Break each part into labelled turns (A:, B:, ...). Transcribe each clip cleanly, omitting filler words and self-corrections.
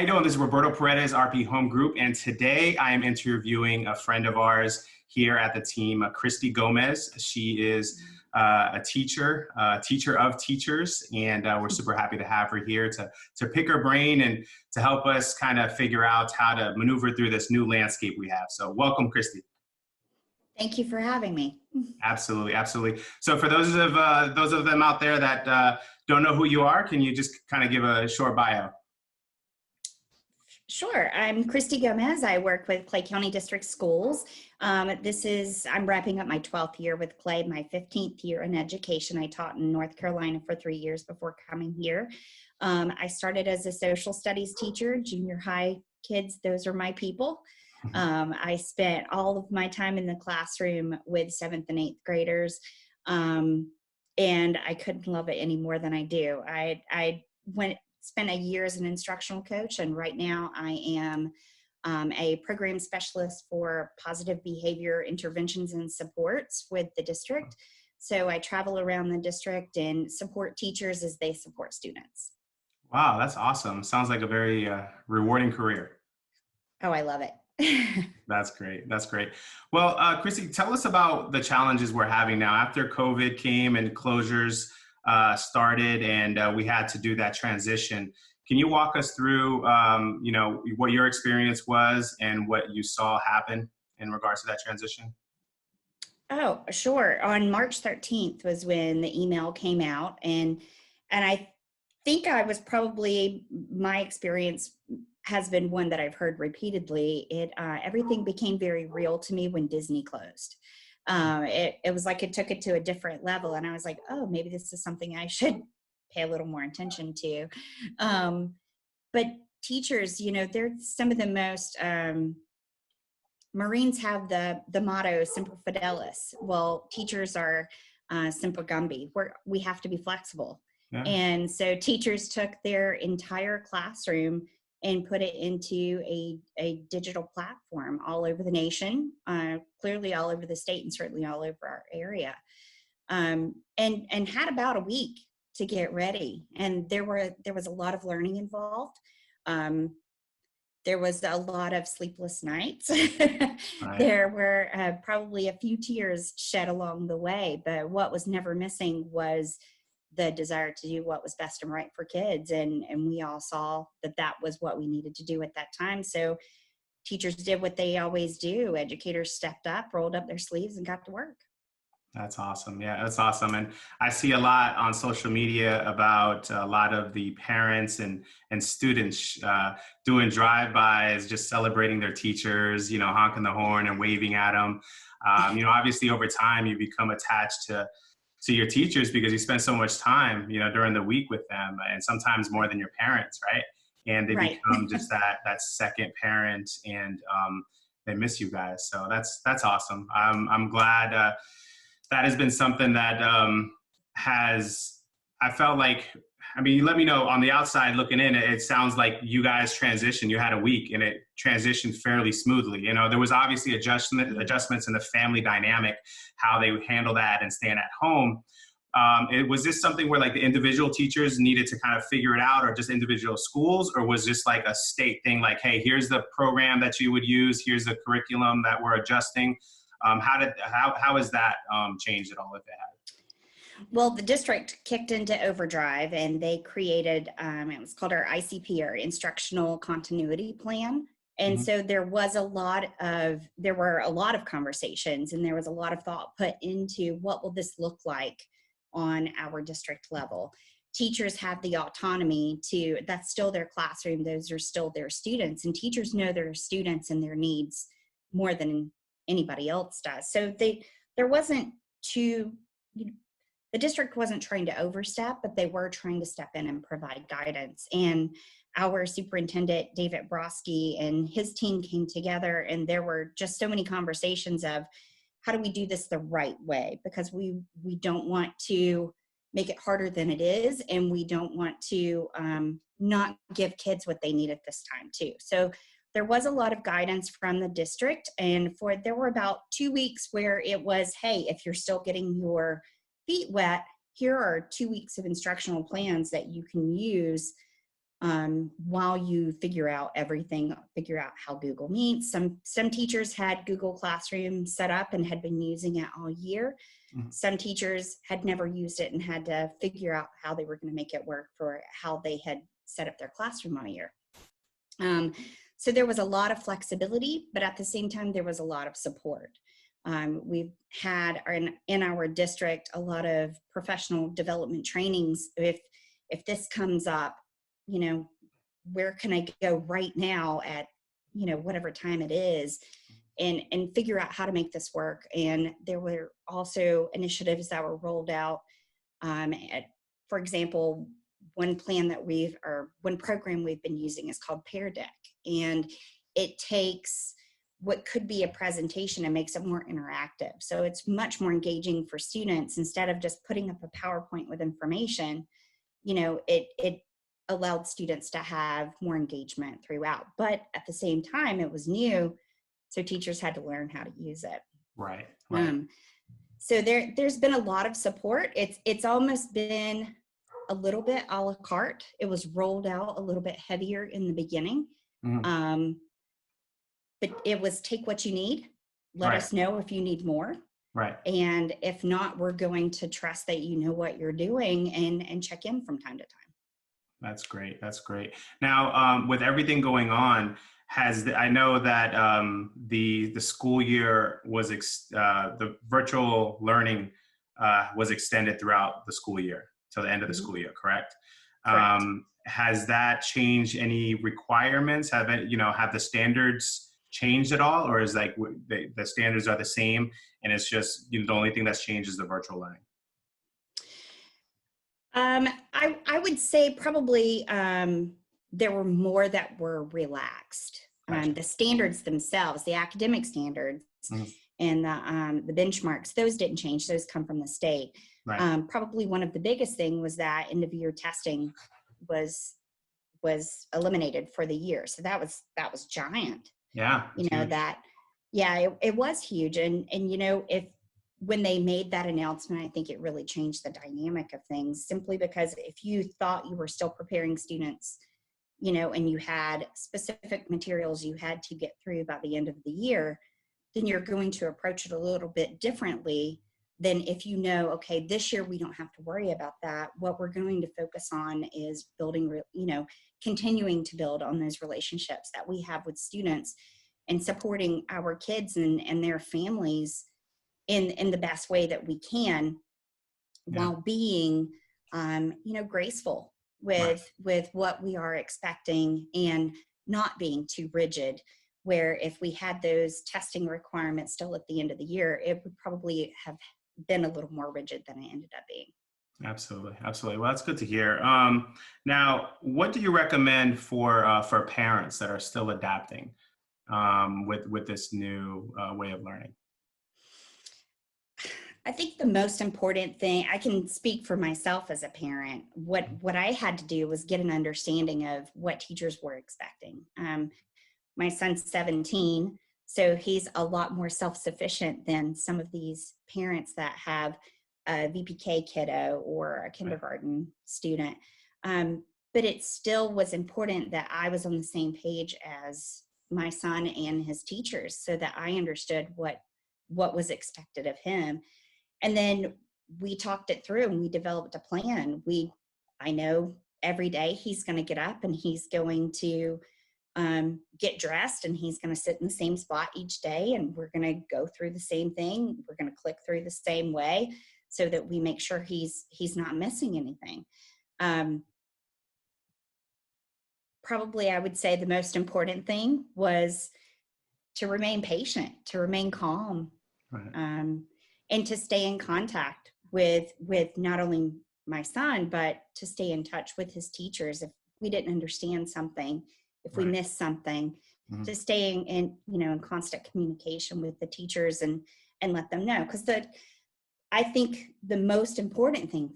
A: you doing? This is Roberto Paredes, RP Home Group, and today I am interviewing a friend of ours here at the team, Kristi Gomez. She is a teacher of teachers, and we're super happy to have her here to pick her brain and to help us kind of figure out how to maneuver through this new landscape we have. So welcome, Kristi.
B: Thank you for having me.
A: Absolutely, absolutely. So for those of them out there that don't know who you are, can you just kind of give a short bio?
B: Sure. I'm Kristi Gomez. I work with Clay County District Schools. I'm wrapping up my 12th year with Clay, my 15th year in education. I taught in North Carolina for 3 years before coming here. I started as a social studies teacher, junior high kids. Those are my people. I spent all of my time in the classroom with 7th and 8th graders. And I couldn't love it any more than I do. I spent a year as an instructional coach, and right now I am a program specialist for positive behavior interventions and supports with the district. So I travel around the district and support teachers as they support students.
A: Wow, that's awesome. Sounds like a very rewarding career.
B: Oh, I love it.
A: That's great. That's great. Well, Kristi, tell us about the challenges we're having now after COVID came and closures started, and we had to do that transition. Can you walk us through, what your experience was and what you saw happen in regards to that transition?
B: Oh, sure. On March 13th was when the email came out, and I think my experience has been one that I've heard repeatedly. Everything became very real to me when Disney closed. It was like it took it to a different level, and I was like, oh, maybe this is something I should pay a little more attention to. But teachers, they're some of the most Marines have the motto Semper Fidelis. Well, teachers are Semper Gumbi. We have to be flexible. Yeah. And so teachers took their entire classroom and put it into a digital platform all over the nation, clearly all over the state, and certainly all over our area, and had about a week to get ready. And there was a lot of learning involved. There was a lot of sleepless nights. Right. There were probably a few tears shed along the way, but what was never missing was the desire to do what was best and right for kids. And we all saw that was what we needed to do at that time. So teachers did what they always do. Educators stepped up, rolled up their sleeves, and got to work.
A: That's awesome. Yeah, that's awesome. And I see a lot on social media about a lot of the parents and students doing drive-bys, just celebrating their teachers, honking the horn and waving at them. Obviously over time you become attached to your teachers because you spend so much time, during the week with them, and sometimes more than your parents, right? And they right. become just that second parent, and they miss you guys. So that's awesome. I'm glad that has been something that I felt like, you let me know on the outside looking in, it sounds like you guys transitioned. You had a week and it transitioned fairly smoothly. There was obviously adjustments in the family dynamic, how they would handle that and staying at home. Was this something where like the individual teachers needed to kind of figure it out, or just individual schools, or was this like a state thing? Like, hey, here's the program that you would use. Here's the curriculum that we're adjusting. How has that changed at all, if it has?
B: Well, the district kicked into overdrive, and they created, it was called our ICP, our Instructional Continuity Plan. And so there were a lot of conversations, and there was a lot of thought put into what will this look like on our district level. Teachers have the autonomy that's still their classroom. Those are still their students, and teachers know their students and their needs more than anybody else does. So the district wasn't trying to overstep, but they were trying to step in and provide guidance. And our superintendent, David Broski, and his team came together, and there were just so many conversations of how do we do this the right way? Because we don't want to make it harder than it is, and we don't want to not give kids what they need at this time too. So there was a lot of guidance from the district, and there were about 2 weeks where it was, hey, if you're still getting your feet wet, here are 2 weeks of instructional plans that you can use while you figure out everything, figure out how Google Meets. Some teachers had Google Classroom set up and had been using it all year. Some teachers had never used it and had to figure out how they were going to make it work for how they had set up their classroom all year. So there was a lot of flexibility, but at the same time, there was a lot of support. We've had in our district a lot of professional development trainings. If this comes up, you know, where can I go right now at, you know, whatever time it is, and figure out how to make this work. And there were also initiatives that were rolled out. For example, one program we've been using is called Paredes, and it takes what could be a presentation and makes it more interactive. So it's much more engaging for students. Instead of just putting up a PowerPoint with information, you know, it allowed students to have more engagement throughout. But at the same time, it was new, so teachers had to learn how to use it.
A: Right.
B: So there's been a lot of support. It's almost been a little bit a la carte. It was rolled out a little bit heavier in the beginning. But it was take what you need. Let us know if you need more.
A: Right.
B: And if not, we're going to trust that you know what you're doing and check in from time to time.
A: That's great. That's great. Now, with everything going on, I know that the school year was the virtual learning was extended throughout the school year till the end of the school year, correct?
B: Correct.
A: Has that changed any requirements? Have the standards changed at all, or is like the standards are the same and it's just the only thing that's changed is the virtual learning?
B: I would say probably there were more that were relaxed.
A: Gotcha.
B: The standards themselves, the academic standards, and the benchmarks, those didn't change. Those come from the state.
A: Right.
B: Probably one of the biggest thing was that end of year testing was eliminated for the year. So that was giant.
A: Yeah.
B: You know,
A: huge.
B: it was huge. And you know, when they made that announcement, I think it really changed the dynamic of things, simply because if you thought you were still preparing students, you know, and you had specific materials you had to get through by the end of the year, then you're going to approach it a little bit differently than if you know, okay, this year we don't have to worry about that. What we're going to focus on is building, you know, continuing to build on those relationships that we have with students and supporting our kids and their families in the best way that we can, while being, you know, graceful with what we are expecting and not being too rigid, where if we had those testing requirements still at the end of the year, it would probably have been a little more rigid than it ended up being.
A: Absolutely. Absolutely. Well, that's good to hear. Now, what do you recommend for parents that are still adapting with this new way of learning?
B: I think the most important thing, I can speak for myself as a parent, what I had to do was get an understanding of what teachers were expecting. My son's 17, so he's a lot more self-sufficient than some of these parents that have a VPK kiddo or a kindergarten student. But it still was important that I was on the same page as my son and his teachers, so that I understood what was expected of him. And then we talked it through and we developed a plan. I know every day he's going to get up and he's going to get dressed and he's going to sit in the same spot each day, and we're going to go through the same thing. We're going to click through the same way so that we make sure he's not missing anything. Probably I would say the most important thing was to remain patient, to remain calm, and to stay in contact with not only my son, but to stay in touch with his teachers. If we didn't understand something, if we missed something, to stay in constant communication with the teachers and let them know. Because I think the most important thing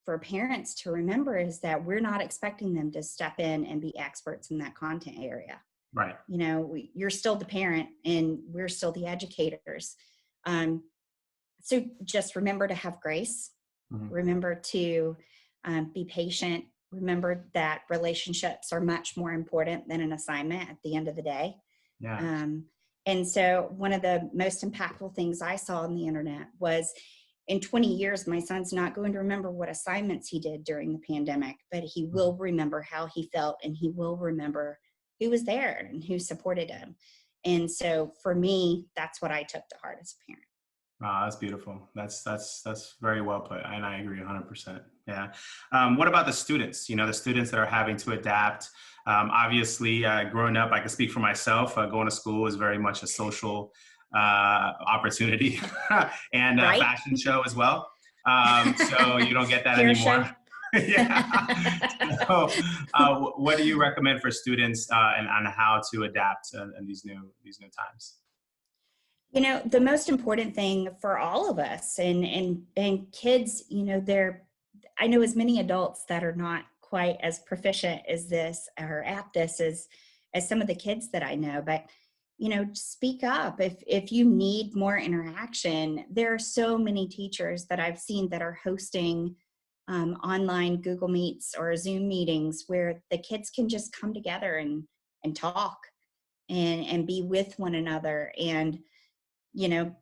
B: for parents to remember is that we're not expecting them to step in and be experts in that content area.
A: Right.
B: You know, you're still the parent and we're still the educators. So just remember to have grace, remember to be patient, remembered that relationships are much more important than an assignment at the end of the day.
A: Yeah.
B: And so one of the most impactful things I saw on the internet was, in 20 years, my son's not going to remember what assignments he did during the pandemic, but he will remember how he felt, and he will remember who was there and who supported him. And so for me, that's what I took to heart as a parent.
A: Wow, that's beautiful. That's very well put, and I agree 100%. Yeah. What about the students? You know, the students that are having to adapt. Obviously, growing up, I can speak for myself. Going to school is very much a social opportunity and a
B: Right?
A: fashion show as well. So you don't get that
B: Hair
A: anymore.
B: show.
A: Yeah. So, what do you recommend for students and on how to adapt in these new times?
B: You know, the most important thing for all of us, and kids, you know, I know as many adults that are not quite as proficient as this or at this as some of the kids that I know, but you know, speak up if you need more interaction. There are so many teachers that I've seen that are hosting online Google Meets or Zoom meetings where the kids can just come together and talk and be with one another, and you know,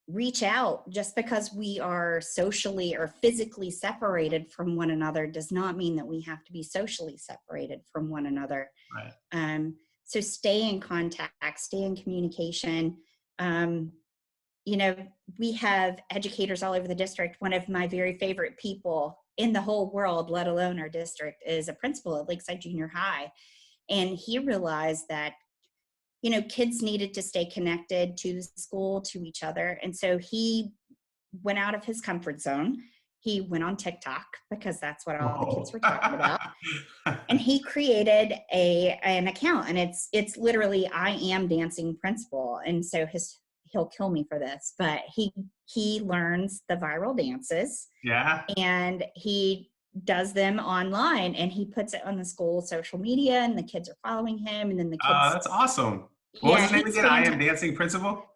B: reach out. Just because we are socially or physically separated from one another does not mean that we have to be socially separated from one another.
A: Right.
B: So stay in contact, stay in communication. You know, we have educators all over the district. One of my very favorite people in the whole world, let alone our district, is a principal at Lakeside Junior High. And he realized that, you know, kids needed to stay connected to the school, to each other. And so he went out of his comfort zone. He went on TikTok, because that's what all the kids were talking about. And he created an account, and it's literally I Am Dancing Principal. And so he'll kill me for this, but he learns the viral dances.
A: Yeah.
B: And he does them online, and he puts it on the school social media, and the kids are following him, and then the kids.
A: That's awesome. What was
B: Yeah,
A: his name
B: he's
A: again? I Am
B: fantastic.
A: Dancing Principal?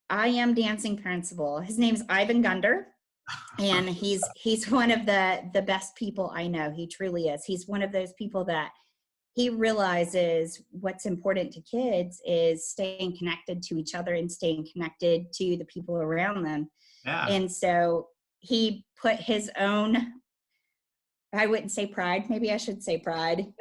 B: I Am Dancing Principal. His name's Ivan Gunder, and he's one of the best people I know. He truly is. He's one of those people that he realizes what's important to kids is staying connected to each other and staying connected to the people around them.
A: Yeah.
B: And so he put his own, I wouldn't say pride, maybe I should say pride,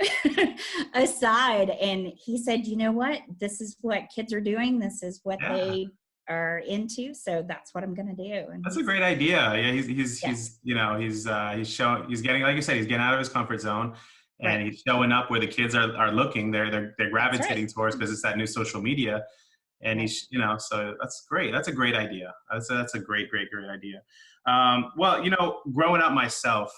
B: aside. And he said, you know what? This is what kids are doing. This is what
A: Yeah.
B: they are into. So that's what I'm going to do. And
A: That's a great idea. Yeah,
B: yeah,
A: he's you know he's getting, like you said, he's getting out of his comfort zone, and
B: right.
A: he's showing up where the kids are looking. They're
B: That's
A: gravitating
B: right.
A: towards, because it's that new social media, and
B: Right.
A: he's, you know, so that's great. That's a great idea. That's a great idea. Well, you know, growing up myself,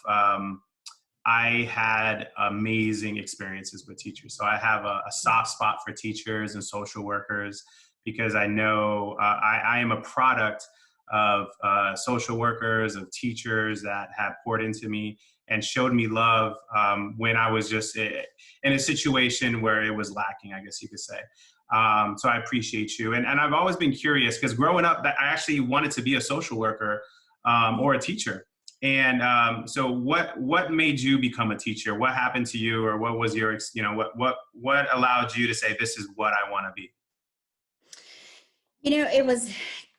A: I had amazing experiences with teachers. So I have a soft spot for teachers and social workers, because I know I am a product of social workers, of teachers that have poured into me and showed me love when I was just in a situation where it was lacking, I guess you could say. So I appreciate you. And I've always been curious, because growing up, I actually wanted to be a social worker or a teacher. And so what made you become a teacher? What happened to you, or what was your, you know, what allowed you to say, this is what I want to be?
B: You know, it was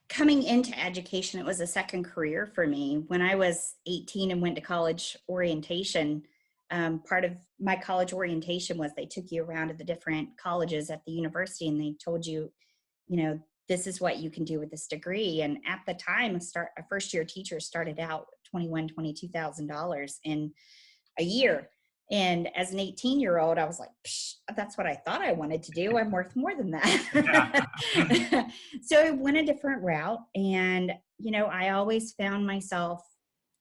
B: coming into education. It was a second career for me. When I was 18 and went to college orientation, part of my college orientation was they took you around to the different colleges at the university, and they told you, you know, this is what you can do with this degree. And at the time, a first year teacher started out $22,000 in a year. And as an 18-year-old, I was like, that's what I thought I wanted to do. I'm worth more than
A: Yeah.
B: that. So I went a different route. And, you know, I always found myself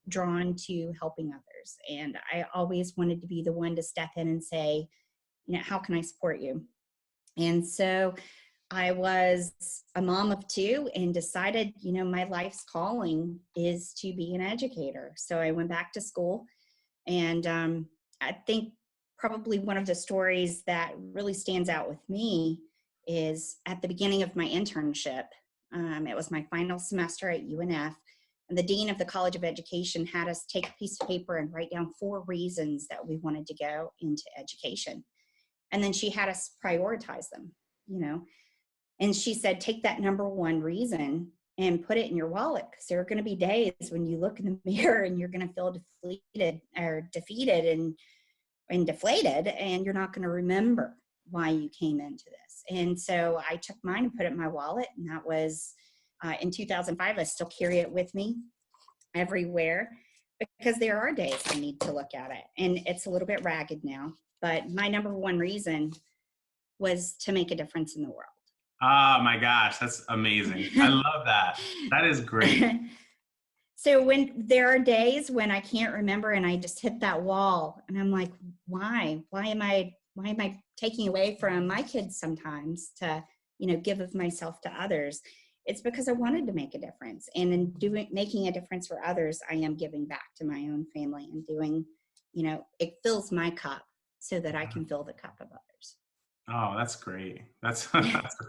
B: drawn to helping others. And I always wanted to be the one to step in and say, you know, how can I support you? And so I was a mom of two and decided, you know, my life's calling is to be an educator. So I went back to school. And I think probably one of the stories that really stands out with me is at the beginning of my internship. It was my final semester at UNF. And the dean of the College of Education had us take a piece of paper and write down 4 reasons that we wanted to go into education. And then she had us prioritize them, you know. And she said, take that number 1 reason and put it in your wallet, because there are going to be days when you look in the mirror and you're going to feel defeated and deflated, and you're not going to remember why you came into this. And so I took mine and put it in my wallet, and that was in 2005. I still carry it with me everywhere, because there are days I need to look at it, and it's a little bit ragged now, but my number 1 reason was to make a difference in the world.
A: Oh my gosh, that's amazing. I love that. That is great.
B: So when there are days when I can't remember and I just hit that wall and I'm like, why am I taking away from my kids sometimes to, give of myself to others? It's because I wanted to make a difference. And in making a difference for others, I am giving back to my own family and doing, it fills my cup so that I can fill the cup of others.
A: Oh, that's great. That's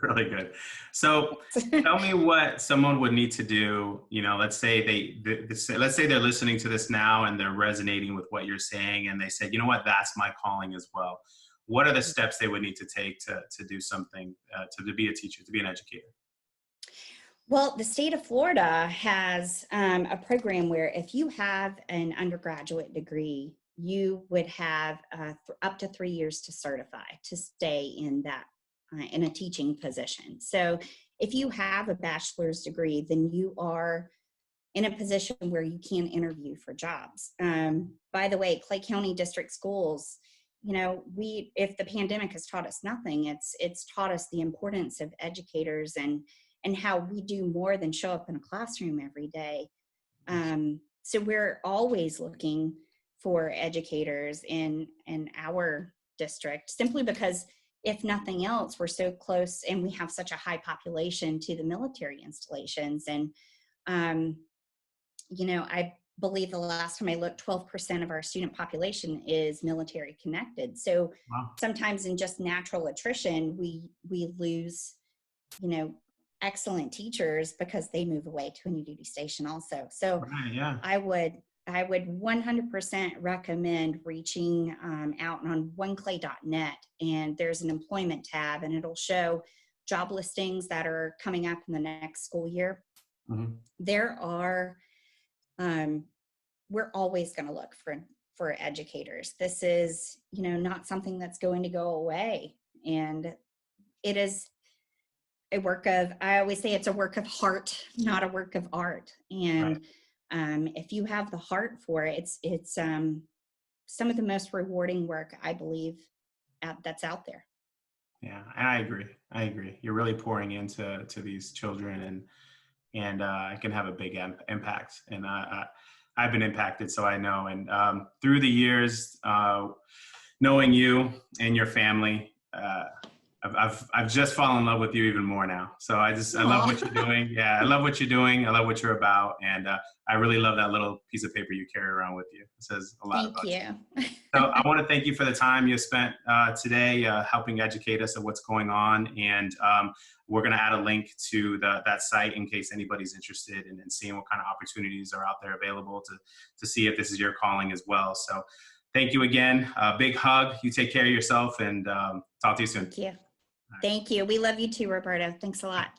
A: really good. So tell me what someone would need to do. Let's say let's say they're listening to this now and they're resonating with what you're saying, and they said, you know what, that's my calling as well. What are the steps they would need to take to do something, to be a teacher, to be an educator?
B: Well, the state of Florida has a program where if you have an undergraduate degree, you would have up to 3 years to certify to stay in that in a teaching position. So if you have a bachelor's degree, then you are in a position where you can interview for jobs. By the way, Clay County District Schools, if the pandemic has taught us nothing, it's taught us the importance of educators and how we do more than show up in a classroom every day. So we're always looking for educators in our district, simply because if nothing else, we're so close and we have such a high population to the military installations. And, I believe the last time I looked, 12% of our student population is military connected. So
A: Wow.
B: Sometimes in just natural attrition, we lose, excellent teachers because they move away to a new duty station also. So
A: right, yeah.
B: I would 100% recommend reaching out on oneclay.net, and there's an employment tab, and it'll show job listings that are coming up in the next school year. Mm-hmm. There are, we're always going to look for educators. This is, not something that's going to go away, and it is a work of, I always say it's a work of heart, not a work of art. And right. If you have the heart for it, it's some of the most rewarding work, I believe, that's out there.
A: Yeah, I agree. You're really pouring into these children, and it can have a big impact. And I've been impacted, so I know. And through the years, knowing you and your family, I've just fallen in love with you even more now. So I love what you're doing. Yeah, I love what you're doing. I love what you're about. And I really love that little piece of paper you carry around with you. It says a lot about you.
B: Thank you.
A: So I want to thank you for the time you spent today helping educate us of what's going on. And we're going to add a link to that site in case anybody's interested in seeing what kind of opportunities are out there available to see if this is your calling as well. So thank you again. Big hug. You take care of yourself, and talk to you soon.
B: Thank you. Thank you. We love you too, Roberto. Thanks a lot.